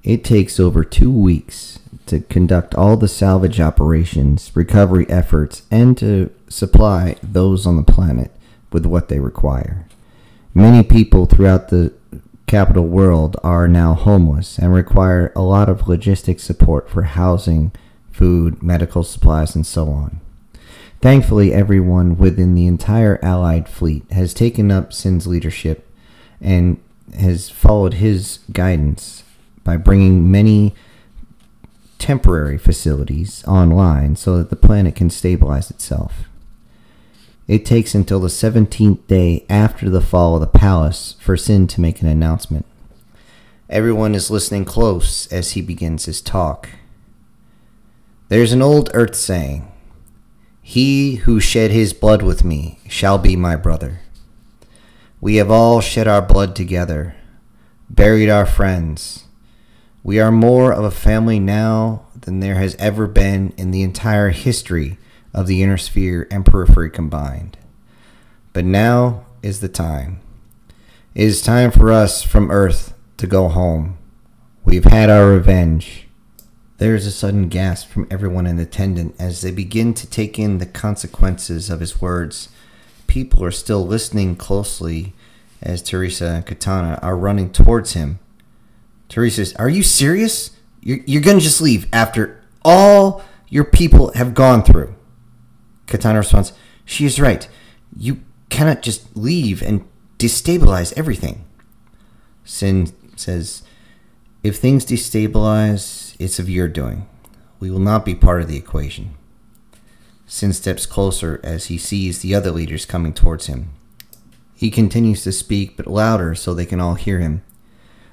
It takes over 2 weeks to conduct all the salvage operations, recovery efforts, and to supply those on the planet with what they require. Many people throughout the capital world are now homeless and require a lot of logistic support for housing, food, medical supplies, and so on. Thankfully, everyone within the entire Allied fleet has taken up Sin's leadership and has followed his guidance by bringing many temporary facilities online so that the planet can stabilize itself. It takes until the 17th day after the fall of the palace for Sin to make an announcement. Everyone is listening close as he begins his talk. There's an old Earth saying, "He who shed his blood with me shall be my brother." We have all shed our blood together, buried our friends. We are more of a family now than there has ever been in the entire history of the inner sphere and periphery combined. But now is the time. It is time for us from Earth to go home. We've had our revenge. There is a sudden gasp from everyone in attendance as they begin to take in the consequences of his words. People are still listening closely as Teresa and Katana are running towards him. Teresa says, "Are you serious? You're going to just leave after all your people have gone through?" Katana responds, "She is right. You cannot just leave and destabilize everything." Sin says, "If things destabilize, it's of your doing. We will not be part of the equation." Sin steps closer as he sees the other leaders coming towards him. He continues to speak, but louder so they can all hear him.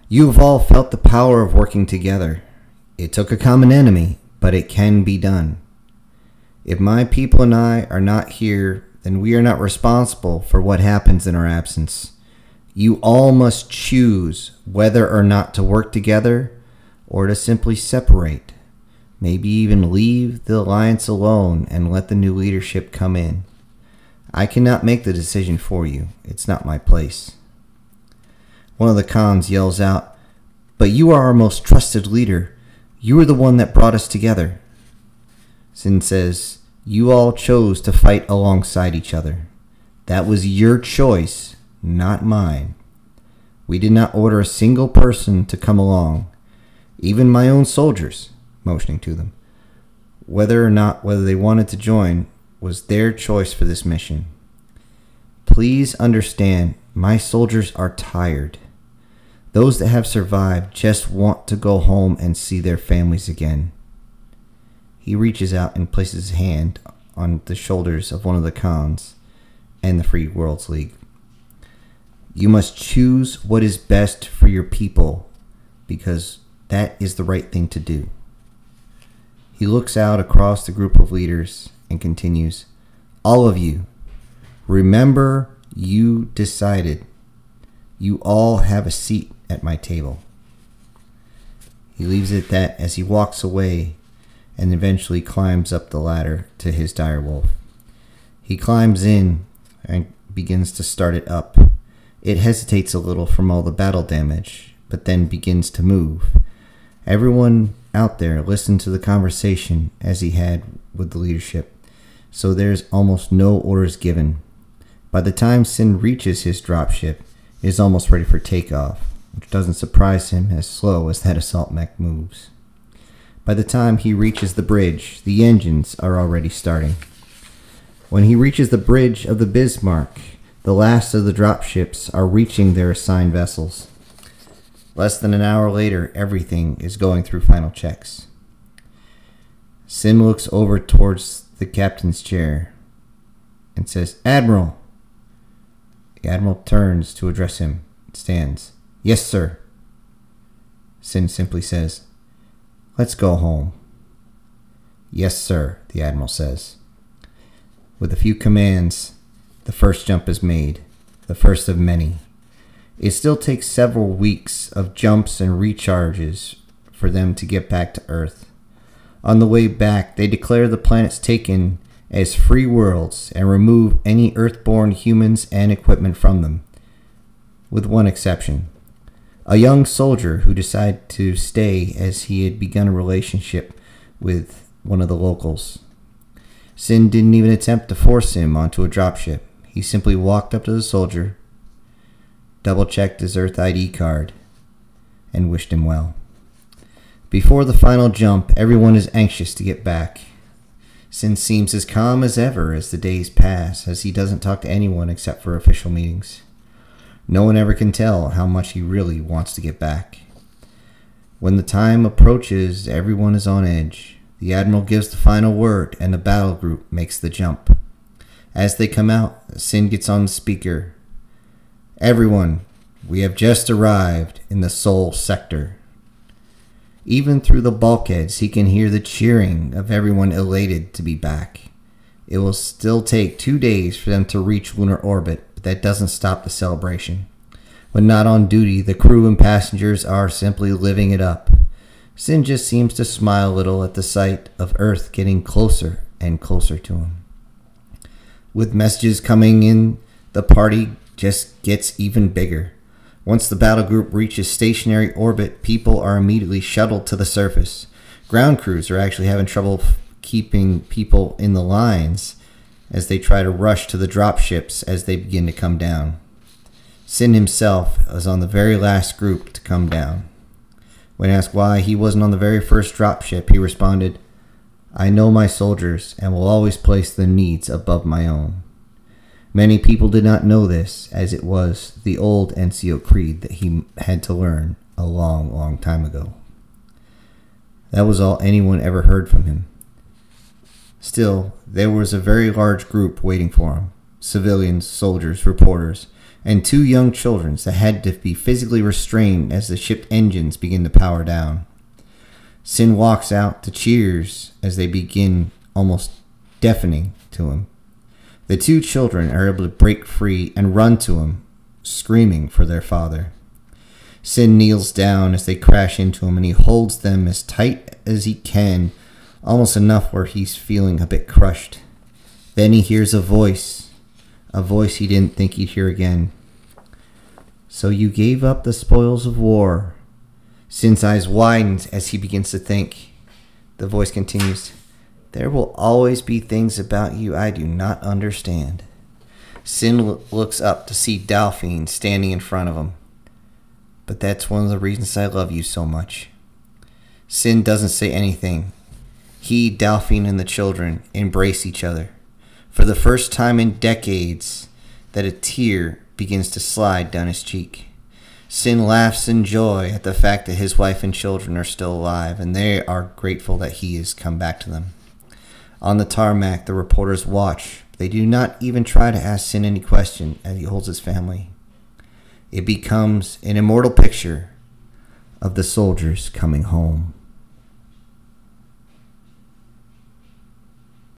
"You have all felt the power of working together. It took a common enemy, but it can be done. If my people and I are not here, then we are not responsible for what happens in our absence. You all must choose whether or not to work together or to simply separate. Maybe even leave the alliance alone and let the new leadership come in. I cannot make the decision for you. It's not my place." One of the Khans yells out, "But you are our most trusted leader. You are the one that brought us together." Sin says, "You all chose to fight alongside each other. That was your choice, not mine. We did not order a single person to come along, even my own soldiers," motioning to them. Whether they wanted to join was their choice for this mission. Please understand, my soldiers are tired. Those that have survived just want to go home and see their families again. He reaches out and places his hand on the shoulders of one of the Khans and the Free Worlds League. "You must choose what is best for your people, because that is the right thing to do." He looks out across the group of leaders and continues, "All of you, remember you decided. You all have a seat at my table." He leaves it at that as he walks away and eventually climbs up the ladder to his direwolf. He climbs in and begins to start it up. It hesitates a little from all the battle damage, but then begins to move. Everyone out there listened to the conversation as he had with the leadership, so there's almost no orders given. By the time Sin reaches his dropship, it is almost ready for takeoff, which doesn't surprise him as slow as that assault mech moves. By the time he reaches the bridge, the engines are already starting. When he reaches the bridge of the Bismarck, the last of the dropships are reaching their assigned vessels. Less than an hour later, everything is going through final checks. Sin looks over towards the captain's chair and says, "Admiral." The Admiral turns to address him and stands. "Yes, sir." Sin simply says, "Let's go home." "Yes, sir," the Admiral says. With a few commands, the first jump is made, the first of many. It still takes several weeks of jumps and recharges for them to get back to Earth. On the way back, they declare the planets taken as free worlds and remove any Earthborn humans and equipment from them, with one exception. a young soldier who decided to stay as he had begun a relationship with one of the locals. Sin didn't even attempt to force him onto a dropship. He simply walked up to the soldier, double-checked his Earth ID card, and wished him well. Before the final jump, everyone is anxious to get back. Sin seems as calm as ever as the days pass, as he doesn't talk to anyone except for official meetings. No one ever can tell how much he really wants to get back. When the time approaches, everyone is on edge. The Admiral gives the final word, and the battle group makes the jump. As they come out, Sin gets on the speaker. "Everyone, we have just arrived in the Sol sector." Even through the bulkheads, he can hear the cheering of everyone elated to be back. It will still take 2 days for them to reach lunar orbit, but that doesn't stop the celebration. When not on duty, the crew and passengers are simply living it up. Sin just seems to smile a little at the sight of Earth getting closer and closer to him. With messages coming in, the party just gets even bigger. Once the battle group reaches stationary orbit, people are immediately shuttled to the surface. Ground crews are actually having trouble keeping people in the lines as they try to rush to the dropships as they begin to come down. Sin himself is on the very last group to come down. When asked why he wasn't on the very first dropship, he responded, "I know my soldiers and will always place their needs above my own." Many people did not know this, as it was the old NCO creed that he had to learn a long, long time ago. That was all anyone ever heard from him. Still, there was a very large group waiting for him. Civilians, soldiers, reporters, and 2 young children that had to be physically restrained as the ship engines begin to power down. Sin walks out to cheers as they begin, almost deafening to him. The 2 children are able to break free and run to him, screaming for their father. Sin kneels down as they crash into him, and he holds them as tight as he can, almost enough where he's feeling a bit crushed. Then he hears a voice he didn't think he'd hear again. "So you gave up the spoils of war." Sin's eyes widen as he begins to think. The voice continues, "There will always be things about you I do not understand." Sin looks up to see Delphine standing in front of him. "But that's one of the reasons I love you so much." Sin doesn't say anything. He, Delphine, and the children embrace each other. For the first time in decades, that a tear begins to slide down his cheek. Sin laughs in joy at the fact that his wife and children are still alive, and they are grateful that he has come back to them. On the tarmac, the reporters watch. They do not even try to ask Sin any question as he holds his family. It becomes an immortal picture of the soldiers coming home.